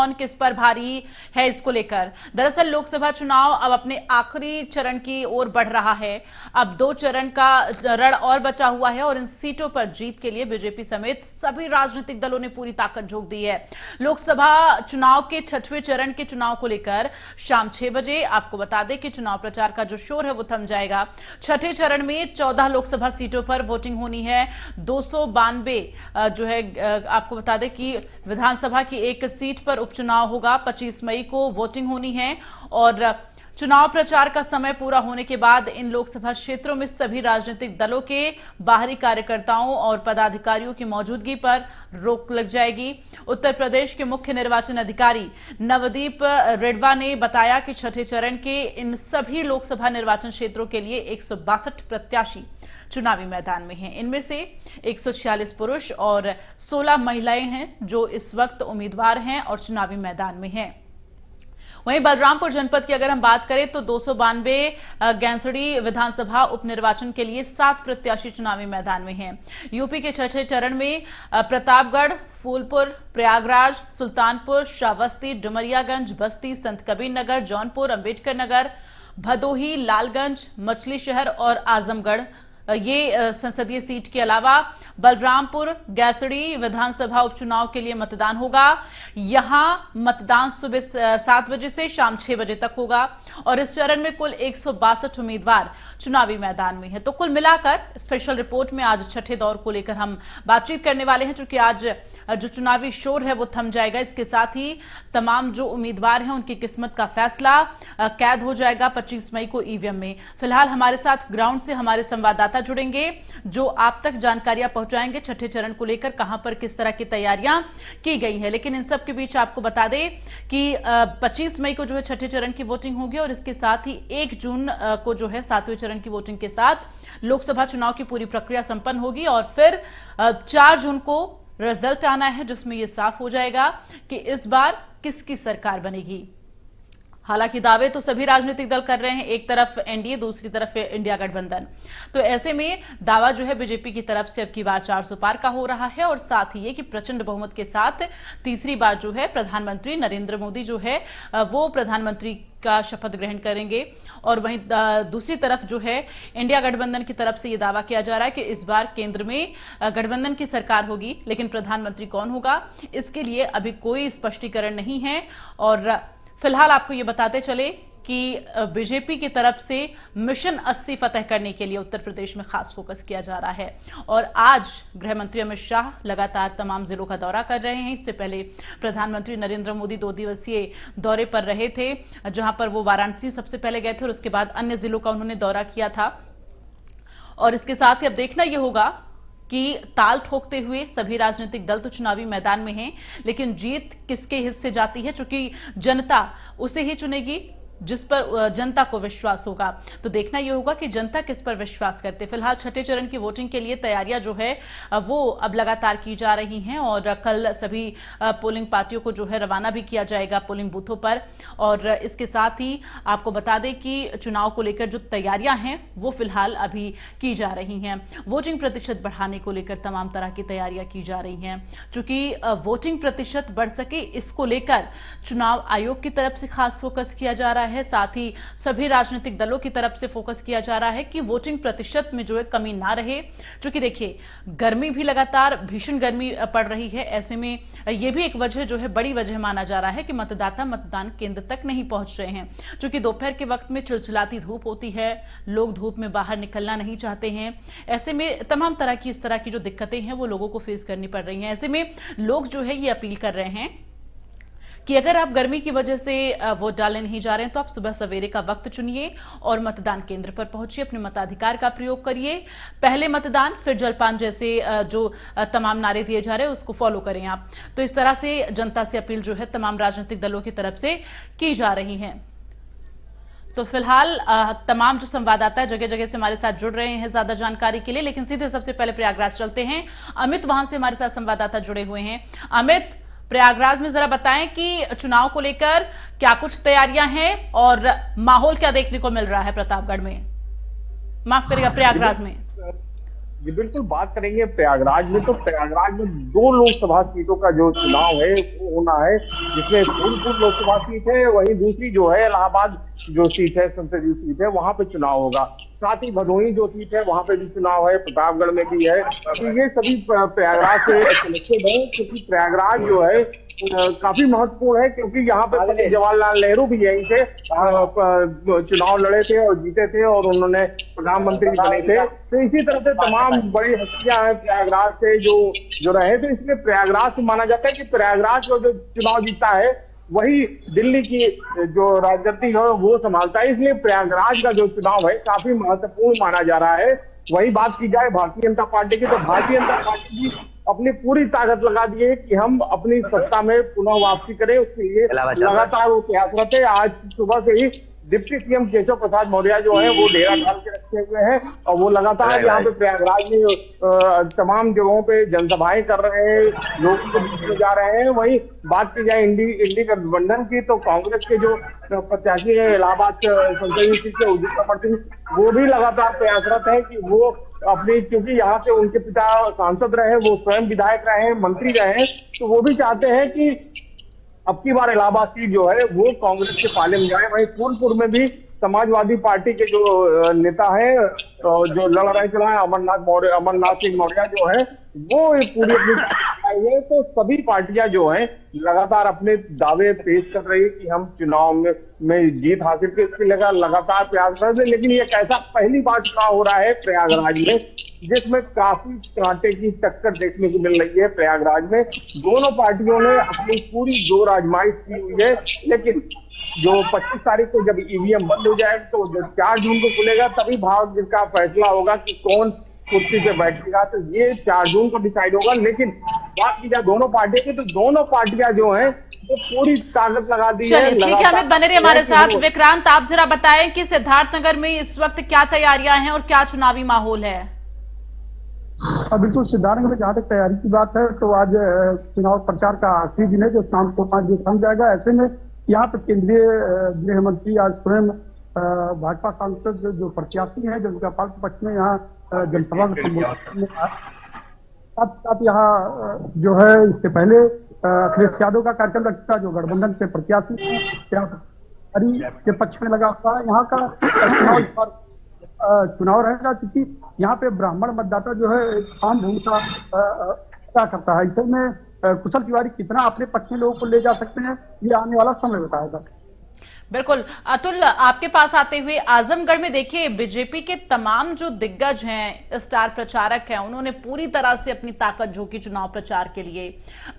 कौन किस पर भारी है इसको लेकर। दरअसल लोकसभा चुनाव अब अपने आखिरी चरण की ओर बढ़ रहा है। अब 2 चरण का रण और बचा हुआ है और इन सीटों पर जीत के लिए बीजेपी समेत सभी राजनीतिक दलों ने पूरी ताकत झोंक दी है। लोकसभा चुनाव के 6वें चरण के चुनाव को लेकर शाम 6 बजे आपको बता दें कि चुनाव प्रचार का जो शोर है वो थम जाएगा। 6ठे चरण में 14 लोकसभा सीटों पर वोटिंग होनी है। 292 जो है आपको बता दें कि विधानसभा की एक सीट पर उपचुनाव होगा। 25 मई को वोटिंग होनी है और चुनाव प्रचार का समय पूरा होने के बाद इन लोकसभा क्षेत्रों में सभी राजनीतिक दलों के बाहरी कार्यकर्ताओं और पदाधिकारियों की मौजूदगी पर रोक लग जाएगी। उत्तर प्रदेश के मुख्य निर्वाचन अधिकारी नवदीप रेडवा ने बताया कि 6ठे चरण के इन सभी लोकसभा निर्वाचन क्षेत्रों के लिए 162 प्रत्याशी चुनावी मैदान में हैं। इनमें से 146 पुरुष और 16 महिलाएं हैं जो इस वक्त उम्मीदवार हैं और चुनावी मैदान में हैं। वहीं बलरामपुर जनपद की अगर हम बात करें तो 292 गैंसड़ी विधानसभा उपनिर्वाचन के लिए 7 प्रत्याशी चुनावी मैदान में हैं। यूपी के 6ठे चरण में प्रतापगढ़, फूलपुर, प्रयागराज, सुल्तानपुर, श्रावस्ती, डुमरियागंज, बस्ती, संत कबीर नगर, जौनपुर, अंबेडकर नगर, भदोही, लालगंज, मछली शहर और आजमगढ़ ये संसदीय सीट के अलावा बलरामपुर गैसड़ी विधानसभा उपचुनाव के लिए मतदान होगा। यहां मतदान सुबह 7 बजे से शाम 6 बजे तक होगा और इस चरण में कुल 162 उम्मीदवार चुनावी मैदान में हैं। तो कुल मिलाकर स्पेशल रिपोर्ट में आज 6ठे दौर को लेकर हम बातचीत करने वाले हैं, क्योंकि आज जो चुनावी शोर है वो थम जाएगा। इसके साथ ही तमाम जो उम्मीदवार हैं उनकी किस्मत का फैसला कैद हो जाएगा 25 मई को ईवीएम में। फिलहाल हमारे साथ ग्राउंड से हमारे संवाददाता जुड़ेंगे जो आप तक जानकारियां पहुंचाएंगे 6ठे चरण को लेकर कहां पर किस तरह की तैयारियां की गई है। लेकिन इन सब के बीच आपको बता दें कि 25 मई को जो है 6ठे चरण की वोटिंग होगी और इसके साथ ही 1 जून को जो है 7वें चरण की वोटिंग के साथ लोकसभा चुनाव की पूरी प्रक्रिया संपन्न होगी और फिर 4 जून को रिजल्ट आना है जिसमें यह साफ हो जाएगा कि इस बार किसकी सरकार बनेगी। हालांकि दावे तो सभी राजनीतिक दल कर रहे हैं, एक तरफ एनडीए दूसरी तरफ इंडिया गठबंधन। तो ऐसे में दावा जो है बीजेपी की तरफ से अब की बार 400 पार का हो रहा है और साथ ही ये कि प्रचंड बहुमत के साथ तीसरी बार जो है प्रधानमंत्री नरेंद्र मोदी जो है वो प्रधानमंत्री का शपथ ग्रहण करेंगे। और वहीं दूसरी तरफ जो है इंडिया गठबंधन की तरफ से यह दावा किया जा रहा है कि इस बार केंद्र में गठबंधन की सरकार होगी, लेकिन प्रधानमंत्री कौन होगा इसके लिए अभी कोई स्पष्टीकरण नहीं है। और फिलहाल आपको ये बताते चले कि बीजेपी की तरफ से मिशन 80 फतह करने के लिए उत्तर प्रदेश में खास फोकस किया जा रहा है और आज गृह मंत्री अमित शाह लगातार तमाम जिलों का दौरा कर रहे हैं। इससे पहले प्रधानमंत्री नरेंद्र मोदी 2 दिवसीय दौरे पर रहे थे, जहां पर वो वाराणसी सबसे पहले गए थे और उसके बाद अन्य जिलों का उन्होंने दौरा किया था। और इसके साथ ही अब देखना यह होगा कि ताल ठोकते हुए सभी राजनीतिक दल तो चुनावी मैदान में हैं, लेकिन जीत किसके हिस्से जाती है, चूंकि जनता उसे ही चुनेगी जिस पर जनता को विश्वास होगा। तो देखना यह होगा कि जनता किस पर विश्वास करते। फिलहाल 6ठे चरण की वोटिंग के लिए तैयारियां जो है वो अब लगातार की जा रही हैं और कल सभी पोलिंग पार्टियों को जो है रवाना भी किया जाएगा पोलिंग बूथों पर। और इसके साथ ही आपको बता दें कि चुनाव को लेकर जो तैयारियां हैं वो फिलहाल अभी की जा रही हैं। वोटिंग प्रतिशत बढ़ाने को लेकर तमाम तरह की तैयारियां की जा रही हैं। चूंकि वोटिंग प्रतिशत बढ़ सके इसको लेकर चुनाव आयोग की तरफ से खास फोकस किया जा रहा है, साथ ही सभी राजनीतिक दलों की तरफ से फोकस किया जा रहा है कि वोटिंग प्रतिशत में जो है कमी ना रहे। क्योंकि देखिए गर्मी भी लगातार भीषण गर्मी पड़ रही है, ऐसे में यह भी एक वजह जो है बड़ी वजह माना जा रहा है कि मतदाता मतदान केंद्र तक नहीं पहुंच रहे हैं। क्योंकि दोपहर के वक्त में चिलचिलाती धूप होती है, लोग धूप में बाहर निकलना नहीं चाहते हैं। ऐसे में तमाम तरह की इस तरह की जो दिक्कतें हैं वो लोगों को फेस करनी पड़ रही हैं। ऐसे में लोग जो है ये अपील कर रहे हैं कि अगर आप गर्मी की वजह से वोट डालने नहीं जा रहे हैं तो आप सुबह सवेरे का वक्त चुनिए और मतदान केंद्र पर पहुंचिए, अपने मताधिकार का प्रयोग करिए। पहले मतदान फिर जलपान जैसे जो तमाम नारे दिए जा रहे हैं उसको फॉलो करें आप। तो इस तरह से जनता से अपील जो है तमाम राजनीतिक दलों की तरफ से की जा रही है। तो फिलहाल तमाम जो संवाददाता जगह जगह से हमारे साथ जुड़ रहे हैं ज्यादा जानकारी के लिए, लेकिन सीधे सबसे पहले प्रयागराज चलते हैं। अमित वहां से हमारे साथ संवाददाता जुड़े हुए हैं। अमित, प्रयागराज में जरा बताएं कि चुनाव को लेकर क्या कुछ तैयारियां हैं और माहौल क्या देखने को मिल रहा है प्रतापगढ़ में, माफ करिएगा प्रयागराज में। जी बिल्कुल, बात करेंगे प्रयागराज में, तो प्रयागराज में 2 लोकसभा सीटों का जो चुनाव है वो होना है, जिसमें फूलपुर लोकसभा सीट है, वहीं दूसरी जो है इलाहाबाद जो सीट है, संसदीय सीट है, वहां पे चुनाव होगा। साथ ही भदोही जो सीट है वहां पे भी चुनाव है, प्रतापगढ़ में भी है। तो ये सभी प्रयागराज से कनेक्टेड है, क्योंकि प्रयागराज जो है काफी महत्वपूर्ण है, क्योंकि यहाँ पे पंडित जवाहरलाल नेहरू भी यहीं से चुनाव लड़े थे और जीते थे और उन्होंने प्रधानमंत्री बने थे। तो इसी तरह से तमाम बड़ी हस्तियां हैं प्रयागराज से जो जो रहे थे, इसलिए प्रयागराज से माना जाता है कि प्रयागराज को जो चुनाव जीता है वही दिल्ली की जो राजनीति है वो संभालता है, इसलिए प्रयागराज का जो चुनाव है काफी महत्वपूर्ण माना जा रहा है। वही बात की जाए भारतीय जनता पार्टी की, तो भारतीय जनता पार्टी भी अपनी पूरी ताकत लगा दी है कि हम अपनी सत्ता में पुनः वापसी करें, उसके लिए लगातार वो प्रयासरत है। आज सुबह से ही डिप्टी सीएम केशव प्रसाद मौर्य जो है वो डेरा डाल के रखे हुए हैं और वो लगातार यहाँ पे प्रयागराज में तमाम जगहों पे जनसभाएं कर रहे हैं, लोगों के बीच में जा रहे हैं। वहीं बात की जाए इंडी गठबंधन की, तो कांग्रेस के जो प्रत्याशी है इलाहाबाद संसदीय सीट के उदित कमर सिंह, वो भी लगातार प्रयासरत है कि वो अपनी, क्योंकि यहाँ से उनके पिता सांसद रहे, वो स्वयं विधायक रहे, मंत्री रहे, तो वो भी चाहते हैं कि अब की बार इलाहाबाद सीट जो है वो कांग्रेस के पाले में जाए। वहीं फूलपुर में भी समाजवादी पार्टी के जो नेता है जो लड़ रहे चला है, अमरनाथ सिंह मौर्य जो है वो पूरी अपनी ताकत है। तो सभी पार्टियां जो हैं लगातार अपने दावे पेश कर रही है कि हम चुनाव में जीत हासिल करके लगातार प्रयास कर रहे हैं। लेकिन ये कैसा पहली बार चुनाव हो रहा है प्रयागराज में, जिसमें काफी कांटे की टक्कर देखने को मिल रही है। प्रयागराज में दोनों पार्टियों ने अपनी पूरी जोर आजमाइश की हुई है, लेकिन जो 25 तारीख को जब ईवीएम बंद हो जाएगा तो 4 जून को खुलेगा, तभी भाग्य का फैसला होगा कि कौन कुर्सी पे बैठेगा। तो ये 4 जून को डिसाइड होगा। लेकिन बात की जाए दोनों पार्टियों की, तो दोनों पार्टियां जो हैं वो पूरी ताकत लगा दी है। ठीक है अमित, बने रहिए हमारे साथ। विक्रांत, आप जरा बताएं कि सिद्धार्थनगर में इस वक्त क्या तैयारियां हैं और क्या चुनावी माहौल है? बिल्कुल, सिद्धार्थनगर में जहाँ तक तैयारी की बात है तो आज चुनाव प्रचार का आखिरी दिन है, जो शाम को 5 बजे थम जाएगा। ऐसे में यहाँ पर केंद्रीय गृह मंत्री आज स्वयं भाजपा सांसद जो प्रत्याशी हैं जनता पार्टी के पक्ष में यहाँ जनसभा में संबोधित, साथ यहाँ जो है इससे पहले अखिलेश यादव का कार्यक्रम रखा, जो गठबंधन के प्रत्याशी के पक्ष में लगा हुआ है। यहाँ का चुनाव रहेगा, क्योंकि यहाँ पे ब्राह्मण मतदाता जो है आम भूमिका क्या करता है। इसमें कुशल तिवारी कितना अपने पक्ष में लोगों को ले जा सकते हैं, ये आने वाला समय बताएगा। बिल्कुल अतुल, आपके पास आते हुए आजमगढ़ में देखिए बीजेपी के तमाम जो दिग्गज हैं, स्टार प्रचारक हैं, उन्होंने पूरी तरह से अपनी ताकत झोंकी चुनाव प्रचार के लिए।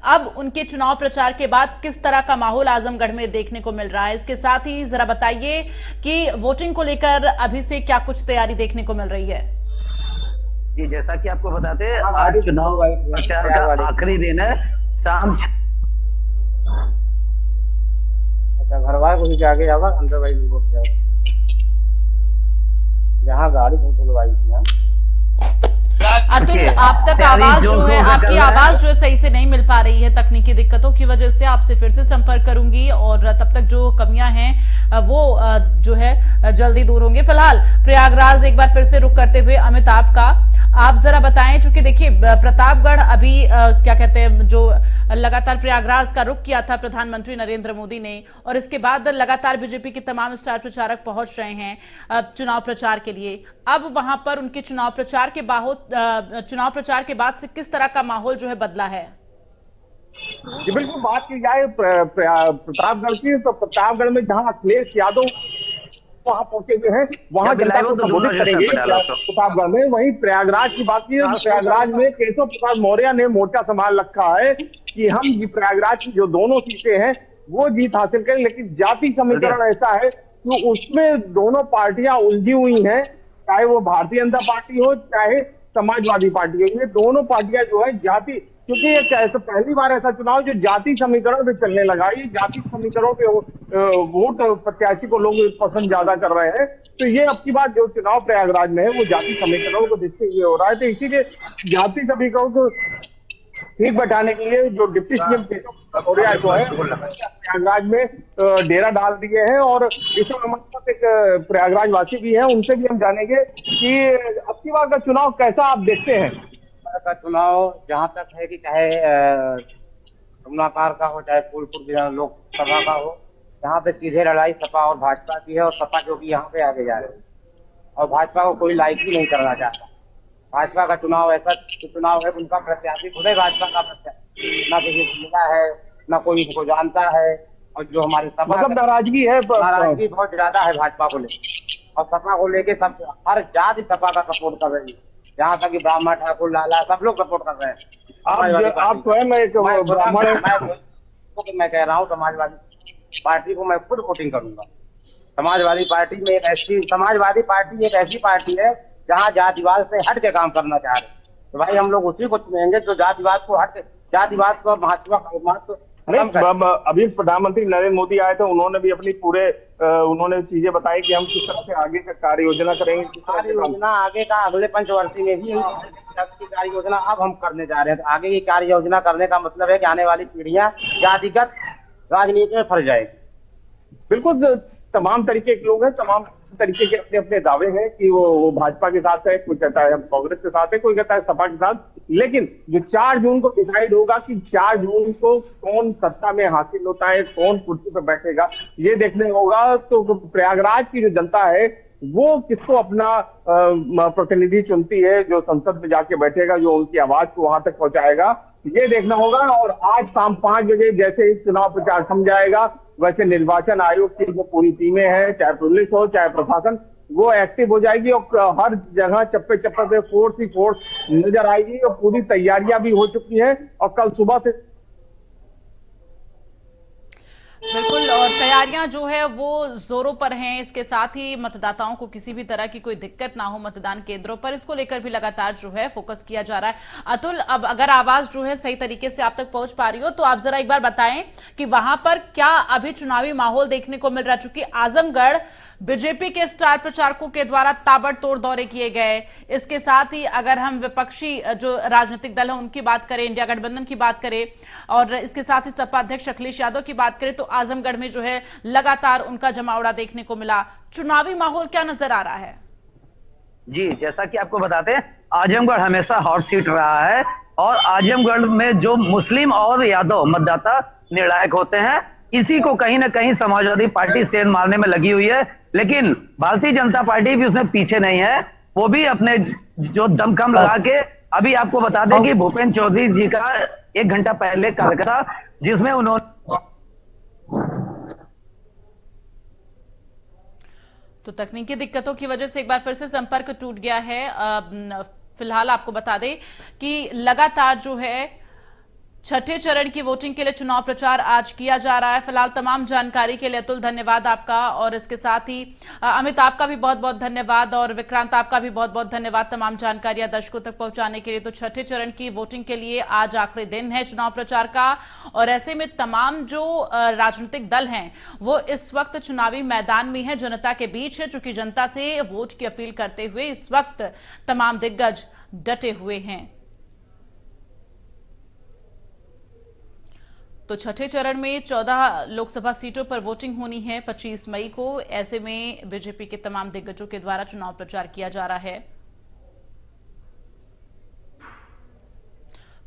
अब उनके चुनाव प्रचार के बाद किस तरह का माहौल आजमगढ़ में देखने को मिल रहा है? इसके साथ ही जरा बताइए कि वोटिंग को लेकर अभी से क्या कुछ तैयारी देखने को मिल रही है? जी, जैसा कि आपको बताते हैं आज चुनाव प्रचार का आखिरी दिन है। शाम घरवार को ही आगे जावा अंदर भाई जहाँ गाड़ी खुलवाई थी। अतुल, आप तक आवाज जो है, आपकी आवाज जो है सही से नहीं मिल पा रही है, तकनीकी दिक्कतों की वजह से। आपसे फिर से संपर्क करूंगी और तब तक जो कमियां हैं वो जो है जल्दी दूर होंगी। फिलहाल प्रयागराज एक बार फिर से रुक करते हुए अमित, आपका आप जरा बताएं, चूंकि देखिए प्रतापगढ़ अभी क्या कहते हैं, जो लगातार प्रयागराज का रुख किया था प्रधानमंत्री नरेंद्र मोदी ने, और इसके बाद लगातार बीजेपी के तमाम स्टार प्रचारक पहुंच रहे हैं चुनाव प्रचार के लिए। अब वहां पर उनके चुनाव प्रचार के बाद से किस तरह का माहौल जो है बदला है? जी बिल्कुल, बात की जाए प्रतापगढ़ की, तो प्रतापगढ़ में जहां अखिलेश यादव वहां पहुंचे हुए हैं, वहां जनता को संबोधित करेंगे प्रतापगढ़ में। वहीं प्रयागराज की बात की, प्रयागराज में केशव प्रसाद मौर्य ने मोर्चा संभाल रखा है कि हम प्रयागराज की जो दोनों सीटें हैं वो जीत हासिल करें। लेकिन जाति समीकरण ऐसा है कि उसमें दोनों पार्टियां उलझी हुई हैं, चाहे वो भारतीय जनता पार्टी हो चाहे समाजवादी पार्टी हो। ये दोनों पार्टियां जो है जाति, क्योंकि ये कैसे पहली बार ऐसा चुनाव जो जाति समीकरण पे चलने लगा। ये जाति समीकरण पे वोट प्रत्याशी को लोग पसंद ज्यादा कर रहे हैं। तो ये अब की बार जो चुनाव प्रयागराज में है वो जाति समीकरण को देखते हुए हो रहा है। तो इसीलिए जाति समीकरण को ठीक बैठाने के लिए जो डिप्टी सीएम केशव भदौरिया जो है प्रयागराज में डेरा डाल दिए हैं। और इस समय हमारे पास एक प्रयागराज वासी भी है, उनसे भी हम जानेंगे कि अब की बार का चुनाव कैसा आप देखते हैं। का चुनाव जहां तक है कि चाहे यमुनापार का हो चाहे फूलपुर लोकसभा का हो, यहाँ पे सीधे लड़ाई सपा और भाजपा की है। और सपा जो कि यहाँ पे आगे जा रहे हैं और भाजपा को कोई लाइक ही नहीं करना चाहता। भाजपा का चुनाव ऐसा चुनाव है, उनका प्रत्याशी खुद है भाजपा का प्रत्याशी, ना किसी को मिला है ना कोई उनको जानता है। और जो हमारे सपा मतलब नाराजगी है, नाराजगी बहुत ज्यादा है भाजपा को लेकर। और सपा को लेके सब हर जाति सपा का सपोर्ट कर रही है, यहाँ तक कि ब्राह्मण ठाकुर लाला सब लोग सपोर्ट कर रहे हैं। आप स्वयं एक मैं कह रहा हूँ समाजवादी पार्टी को मैं खुद वोटिंग करूंगा। समाजवादी पार्टी में समाजवादी पार्टी एक ऐसी पार्टी है जहाँ जातिवाद से हट के काम करना चाह रहे हैं, तो भाई हम लोग उसी को चुनेंगे जो जातिवाद को हट जातिवाद को महत्व। अभी प्रधानमंत्री नरेंद्र मोदी आए थे, उन्होंने भी अपनी उन्होंने चीजें बताई कि हम किस तरह से आगे का कार्य योजना करेंगे। कार्य योजना आगे का अगले पंचवर्षीय में भी कार्य योजना अब हम करने जा रहे हैं। तो आगे की कार्य योजना करने का मतलब है कि आने वाली पीढ़ियां जातिगत राजनीति में फंस जाएगी। बिल्कुल, तमाम तरीके के लोग हैं, तमाम तरीके के अपने अपने दावे हैं कि वो भाजपा के साथ है, कोई कहता है हम कांग्रेस के साथ है, कोई कहता है सपा के साथ। लेकिन जो 4 जून को डिसाइड होगा कि 4 जून को कौन सत्ता में हासिल होता है, कौन कुर्सी पर बैठेगा, ये देखने होगा। तो प्रयागराज की जो जनता है वो किसको अपना प्रतिनिधि चुनती है, जो संसद में जाके बैठेगा, जो उनकी आवाज को वहां तक पहुंचाएगा, ये देखना होगा। और आज शाम 5 बजे जैसे ही चुनाव प्रचार थम जाएगा, वैसे निर्वाचन आयोग की जो पूरी टीमें हैं, चाहे पुलिस हो चाहे प्रशासन, वो एक्टिव हो जाएगी और हर जगह चप्पे चप्पे पे फोर्स ही फोर्स नजर आएगी। और पूरी तैयारियां भी हो चुकी हैं और कल सुबह से बिल्कुल, और तैयारियां जो है वो जोरों पर हैं। इसके साथ ही मतदाताओं को किसी भी तरह की कोई दिक्कत ना हो मतदान केंद्रों पर, इसको लेकर भी लगातार जो है फोकस किया जा रहा है। अतुल, अब अगर आवाज जो है सही तरीके से आप तक पहुंच पा रही हो तो आप जरा एक बार बताएं कि वहां पर क्या अभी चुनावी माहौल देखने को मिल रहा, चूंकि आजमगढ़ बीजेपी के स्टार प्रचारकों के द्वारा ताबड़तोड़ दौरे किए गए। इसके साथ ही अगर हम विपक्षी जो राजनीतिक दल है उनकी बात करें, इंडिया गठबंधन की बात करें, और इसके साथ ही सपा अध्यक्ष अखिलेश यादव की बात करें, तो आजमगढ़ में जो है लगातार उनका जमावड़ा देखने को मिला। चुनावी माहौल क्या नजर आ रहा है? जी, जैसा कि आपको बताते हैं, आजमगढ़ हमेशा हॉट सीट रहा है और आजमगढ़ में जो मुस्लिम और यादव मतदाता निर्णायक होते हैं, इसी को कहीं ना कहीं समाजवादी पार्टी सेंध मारने में लगी हुई है। लेकिन भारतीय जनता पार्टी भी उसमें पीछे नहीं है, वो भी अपने जो दमखम लगा के, अभी आपको बता दें कि भूपेंद्र चौधरी जी का 1 घंटा पहले कार्यक्रम था जिसमें उन्होंने तो तकनीकी दिक्कतों की वजह से एक बार फिर से संपर्क टूट गया है। फिलहाल आपको बता दें कि लगातार जो है 6ठे चरण की वोटिंग के लिए चुनाव प्रचार आज किया जा रहा है। फिलहाल तमाम जानकारी के लिए अतुल धन्यवाद आपका, और इसके साथ ही अमित आपका भी बहुत बहुत धन्यवाद, और विक्रांत आपका भी बहुत बहुत धन्यवाद तमाम जानकारियां दर्शकों तक पहुंचाने के लिए। तो 6ठे चरण की वोटिंग के लिए आज आखिरी दिन है चुनाव प्रचार का, और ऐसे में तमाम जो राजनीतिक दल हैं वो इस वक्त चुनावी मैदान में है, जनता के बीच है, चूंकि जनता से वोट की अपील करते हुए इस वक्त तमाम दिग्गज डटे हुए हैं। तो 6ठे चरण में 14 लोकसभा सीटों पर वोटिंग होनी है 25 मई को। ऐसे में बीजेपी के तमाम दिग्गजों के द्वारा चुनाव प्रचार किया जा रहा है।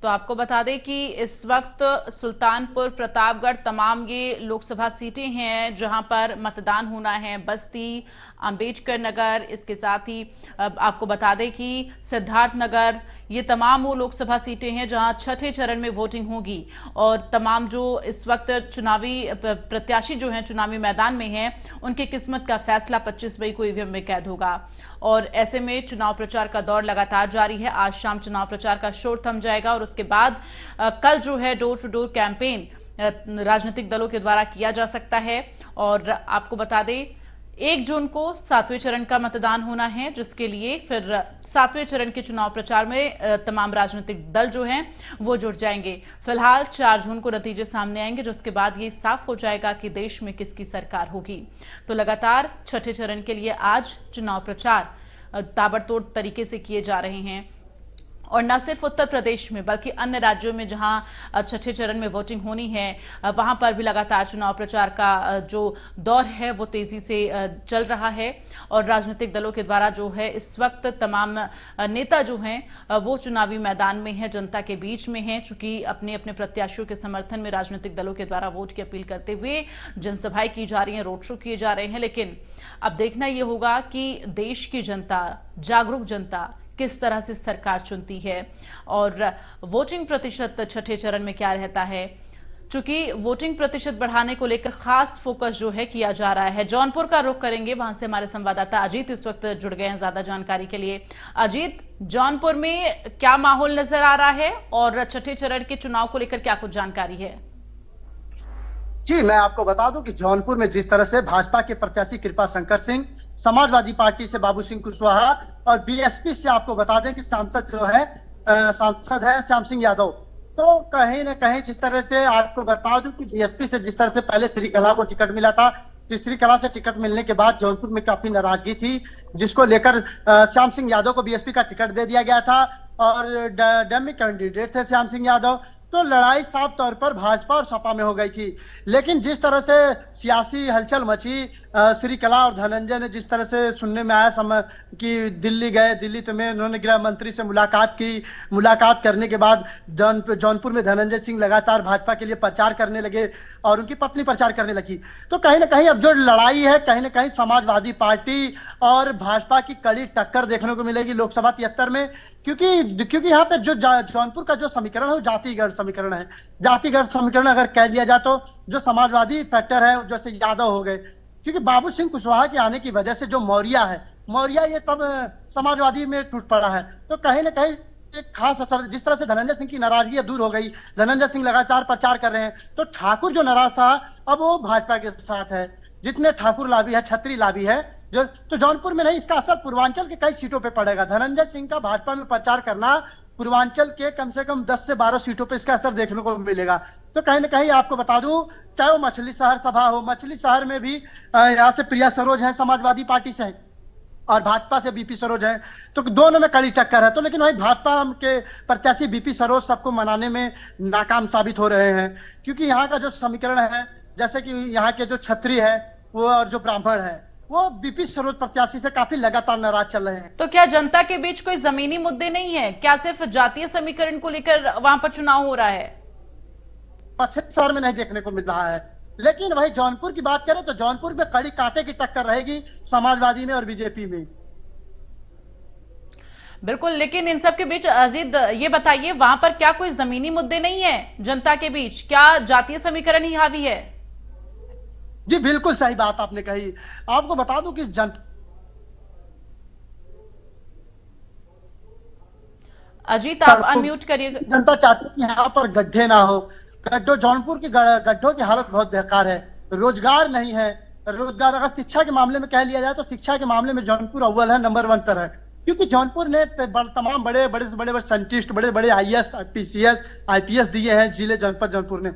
तो आपको बता दें कि इस वक्त सुल्तानपुर, प्रतापगढ़, तमाम ये लोकसभा सीटें हैं जहां पर मतदान होना है। बस्ती, अंबेडकर नगर, इसके साथ ही आपको बता दें कि सिद्धार्थ नगर, ये तमाम वो लोकसभा सीटें हैं जहां 6ठे चरण में वोटिंग होगी। और तमाम जो इस वक्त चुनावी प्रत्याशी जो हैं चुनावी मैदान में हैं, उनकी किस्मत का फैसला 25 मई को ईवीएम में कैद होगा। और ऐसे में चुनाव प्रचार का दौर लगातार जारी है। आज शाम चुनाव प्रचार का शोर थम जाएगा और उसके बाद कल जो है डोर टू डोर कैंपेन राजनीतिक दलों के द्वारा किया जा सकता है। और आपको बता दें 1 जून को 7वें चरण का मतदान होना है, जिसके लिए फिर 7वें चरण के चुनाव प्रचार में तमाम राजनीतिक दल जो हैं वो जुट जाएंगे। फिलहाल 4 जून को नतीजे सामने आएंगे, जिसके बाद ये साफ हो जाएगा कि देश में किसकी सरकार होगी। तो लगातार 6ठे चरण के लिए आज चुनाव प्रचार ताबड़तोड़ तरीके से किए जा रहे हैं। और न सिर्फ उत्तर प्रदेश में बल्कि अन्य राज्यों में जहां छठे चरण में वोटिंग होनी है वहां पर भी लगातार चुनाव प्रचार का जो दौर है वो तेजी से चल रहा है। और राजनीतिक दलों के द्वारा जो है इस वक्त तमाम नेता जो हैं वो चुनावी मैदान में हैं, जनता के बीच में हैं, चूंकि अपने अपने प्रत्याशियों के समर्थन में राजनीतिक दलों के द्वारा वोट की अपील करते हुए जनसभाएं की जा रही हैं, रोड शो किए जा रहे हैं। लेकिन अब देखना यह होगा कि देश की जनता, जागरूक जनता किस तरह से सरकार चुनती है और वोटिंग प्रतिशत छठे चरण में क्या रहता है। चूंकि वोटिंग प्रतिशत बढ़ाने को लेकर खास फोकस जो है किया जा रहा है। जौनपुर का रुख करेंगे, वहां से हमारे संवाददाता अजीत इस वक्त जुड़ गए हैं ज्यादा जानकारी के लिए। अजीत, जौनपुर में क्या माहौल नजर आ रहा है और छठे चरण के चुनाव को लेकर क्या कुछ जानकारी है? जी, मैं आपको बता दूं कि जौनपुर में जिस तरह से भाजपा के प्रत्याशी कृपा शंकर सिंह, समाजवादी पार्टी से बाबू सिंह कुशवाहा और बीएसपी से आपको बता दें कि सांसद जो है सांसद है श्याम सिंह यादव, तो कहीं ना कहीं जिस तरह से आपको बता दूं कि बीएसपी से जिस तरह से पहले श्रीकला को टिकट मिला था, श्रीकला से टिकट मिलने के बाद जौनपुर में काफी नाराजगी थी, जिसको लेकर श्याम सिंह यादव को बीएसपी का टिकट दे दिया गया था और डमी कैंडिडेट थे श्याम सिंह यादव। तो लड़ाई साफ तौर पर भाजपा और सपा में हो गई थी। लेकिन जिस तरह से सियासी हलचल मची, श्रीकला और धनंजय ने जिस तरह से सुनने में आया कि दिल्ली गए, दिल्ली में उन्होंने गृह मंत्री से मुलाकात की, मुलाकात करने के बाद जौनपुर में धनंजय सिंह लगातार भाजपा के लिए प्रचार करने लगे और उनकी पत्नी प्रचार करने लगी। तो कहीं ना कहीं अब जो लड़ाई है, कहीं ना कहीं समाजवादी पार्टी और भाजपा की कड़ी टक्कर देखने को मिलेगी लोकसभा 73 में, क्योंकि यहाँ पे जो जौनपुर का जो समीकरण है वो जातिगत समीकरण है। जातिगत समीकरण अगर कह लिया जाए तो जो समाजवादी फैक्टर है, जैसे यादव हो गए, क्योंकि बाबू सिंह कुशवाहा के आने की वजह से जो मौर्य है, मौर्य ये तब समाजवादी में टूट पड़ा है। तो कहीं ना कहीं एक खास असर, जिस तरह से धनंजय सिंह की नाराजगी दूर हो गई, धनंजय सिंह लगातार प्रचार कर रहे हैं, तो ठाकुर जो नाराज था अब वो भाजपा के साथ है। जितने ठाकुर लाभी है, छत्री लाभी है, जो तो जौनपुर में नहीं, इसका असर पूर्वांचल के कई सीटों पे पड़ेगा। धनंजय सिंह का भाजपा में प्रचार करना पूर्वांचल के कम से कम 10 से 12 सीटों पे इसका असर देखने को मिलेगा। तो कहीं ना कहीं आपको बता दूं, चाहे वो मछली शहर सभा हो, मछली शहर में भी यहाँ से प्रिया सरोज है समाजवादी पार्टी से और भाजपा से बीपी सरोज है, तो दोनों में कड़ी टक्कर है। तो लेकिन वही भाजपा के प्रत्याशी बीपी सरोज सबको मनाने में नाकाम साबित हो रहे हैं, क्योंकि यहाँ का जो समीकरण है, जैसे कि यहाँ के जो छत्री है वो और जो ब्राह्मण है, वो बीपी सरोज प्रत्याशी से काफी लगातार नाराज चल रहे हैं। तो क्या जनता के बीच कोई जमीनी मुद्दे नहीं है? क्या सिर्फ जातीय समीकरण को लेकर वहां पर चुनाव हो रहा है? पश्चिम शहर में नहीं देखने को मिल रहा है। लेकिन वही जौनपुर की बात करें तो जौनपुर में कड़ी कांटे की टक्कर रहेगी समाजवादी में और बीजेपी में। बिल्कुल, लेकिन इन सब के बीच अजीत ये बताइए, वहां पर क्या कोई जमीनी मुद्दे नहीं है जनता के बीच? क्या जातीय समीकरण ही हावी है? जी बिल्कुल सही बात आपने कही। आपको बता दूं कि अजीत आप अनम्यूट करिए। जनता चाहती है कि यहाँ पर गड्ढे ना हो। गड्ढों, जौनपुर की गड्ढों की हालत बहुत बेकार है, रोजगार नहीं है। रोजगार अगर शिक्षा के मामले में कह लिया जाए तो शिक्षा के मामले में जौनपुर अव्वल है, नंबर 1 पर है, क्योंकि जौनपुर ने तमाम बड़े साइंटिस्ट, बड़े आईएएस, पीसीएस, आईपीएस दिए हैं जिले जनपद जौनपुर ने।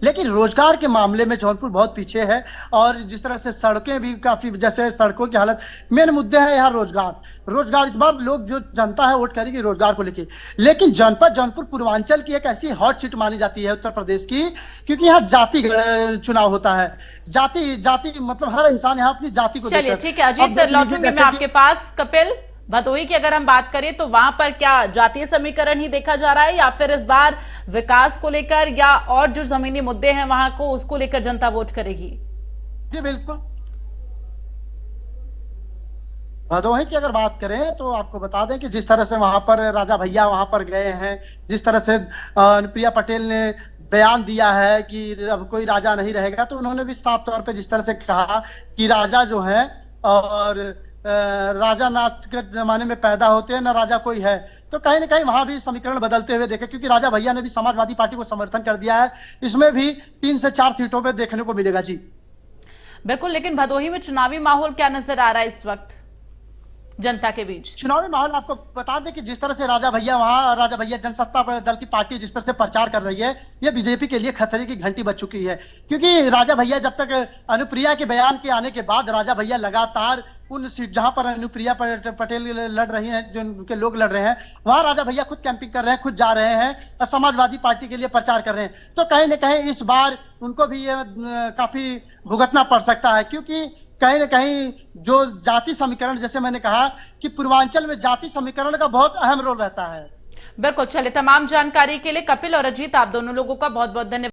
लेकिन रोजगार के मामले में जौनपुर बहुत पीछे है और जिस तरह से सड़कें भी काफी, जैसे सड़कों की हालत, मेन मुद्दे हैं यहाँ रोजगार। इस बार लोग, जो जनता है, वोट करेगी रोजगार को लेके। लेकिन जनपद जौनपुर पूर्वांचल की एक ऐसी हॉट सीट मानी जाती है उत्तर प्रदेश की, क्योंकि यहाँ जाति चुनाव होता है। जाति मतलब हर इंसान यहाँ अपनी जाति को, चलिए ठीक है अजीत, लौटूंगी मैं आपके पास। कपिल, भदोही की अगर हम बात करें तो वहां पर क्या जातीय समीकरण ही देखा जा रहा है या फिर इस बार विकास को लेकर या और जो जमीनी मुद्दे हैं वहां को, उसको लेकर जनता वोट करेगी? जी बिल्कुल, भदोही की अगर बात करें तो आपको बता दें कि जिस तरह से वहां पर राजा भैया वहां पर गए हैं, जिस तरह से अनुप्रिया पटेल ने बयान दिया है कि अब कोई राजा नहीं रहेगा, तो उन्होंने भी साफ तौर पे जिस तरह से कहा कि राजा जो है और राजा ना के जमाने में पैदा होते हैं ना राजा कोई है। तो कहीं ना कहीं वहां भी समीकरण बदलते हुए देखे, क्योंकि राजा भैया ने भी समाजवादी पार्टी को समर्थन कर दिया है। इसमें भी 3 से 4 सीटों पे देखने को मिलेगा। जी बिल्कुल, लेकिन भदोही में चुनावी माहौल क्या नजर आ रहा है इस वक्त जनता के बीच? चुनावी माहौल आपको बता दें कि जिस तरह से राजा भैया जनसत्ता दल की पार्टी जिस तरह से प्रचार कर रही है, ये बीजेपी के लिए खतरे की घंटी बज चुकी है। क्योंकि राजा भैया, जब तक अनुप्रिया के बयान के आने के बाद राजा भैया लगातार उन सीट जहां पर अनुप्रिया पटेल लड़ रही हैं, जो उनके लोग लड़ रहे हैं, वहां राजा भैया खुद कैंपिंग कर रहे हैं, खुद जा रहे हैं और समाजवादी पार्टी के लिए प्रचार कर रहे हैं। तो कहीं ना कहीं इस बार उनको भी ये काफी भुगतना पड़ सकता है, क्योंकि कहीं ना कहीं जो जाति समीकरण, जैसे मैंने कहा कि पूर्वांचल में जाति समीकरण का बहुत अहम रोल रहता है। बिल्कुल। चलिए, तमाम जानकारी के लिए कपिल और अजीत, आप दोनों लोगों का बहुत बहुत धन्यवाद।